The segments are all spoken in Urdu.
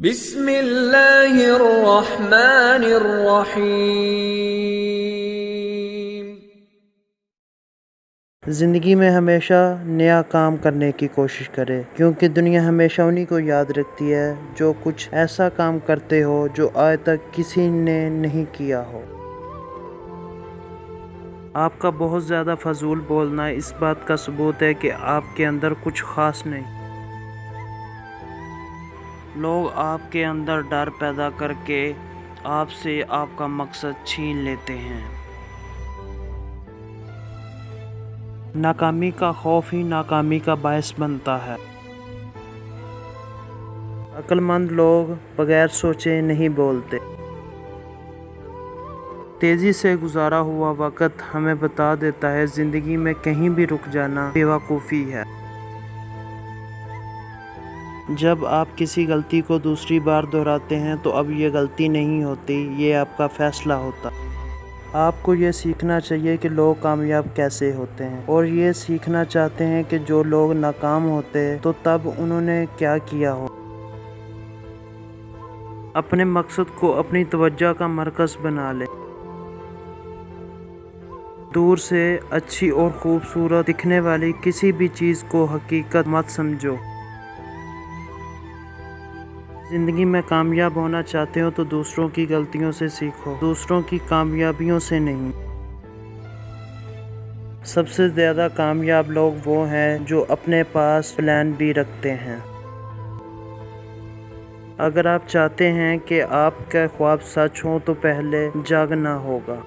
بسم اللہ الرحمن الرحیم۔ زندگی میں ہمیشہ نیا کام کرنے کی کوشش کرے، کیونکہ دنیا ہمیشہ انہی کو یاد رکھتی ہے جو کچھ ایسا کام کرتے ہو جو آج تک کسی نے نہیں کیا ہو۔ آپ کا بہت زیادہ فضول بولنا اس بات کا ثبوت ہے کہ آپ کے اندر کچھ خاص نہیں۔ لوگ آپ کے اندر ڈر پیدا کر کے آپ سے آپ کا مقصد چھین لیتے ہیں۔ ناکامی کا خوف ہی ناکامی کا باعث بنتا ہے۔ عقل مند لوگ بغیر سوچے نہیں بولتے۔ تیزی سے گزارا ہوا وقت ہمیں بتا دیتا ہے زندگی میں کہیں بھی رک جانا بیوقوفی ہے۔ جب آپ کسی غلطی کو دوسری بار دہراتے ہیں تو اب یہ غلطی نہیں ہوتی، یہ آپ کا فیصلہ ہوتا۔ آپ کو یہ سیکھنا چاہیے کہ لوگ کامیاب کیسے ہوتے ہیں، اور یہ سیکھنا چاہتے ہیں کہ جو لوگ ناکام ہوتے تو تب انہوں نے کیا کیا ہو۔ اپنے مقصد کو اپنی توجہ کا مرکز بنا لیں۔ دور سے اچھی اور خوبصورت دکھنے والی کسی بھی چیز کو حقیقت مت سمجھو۔ زندگی میں کامیاب ہونا چاہتے ہو تو دوسروں کی غلطیوں سے سیکھو، دوسروں کی کامیابیوں سے نہیں۔ سب سے زیادہ کامیاب لوگ وہ ہیں جو اپنے پاس پلان بھی رکھتے ہیں۔ اگر آپ چاہتے ہیں کہ آپ کے خواب سچ ہوں تو پہلے جاگنا ہوگا۔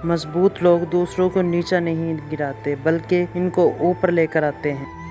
مضبوط لوگ دوسروں کو نیچا نہیں گراتے بلکہ ان کو اوپر لے کر آتے ہیں۔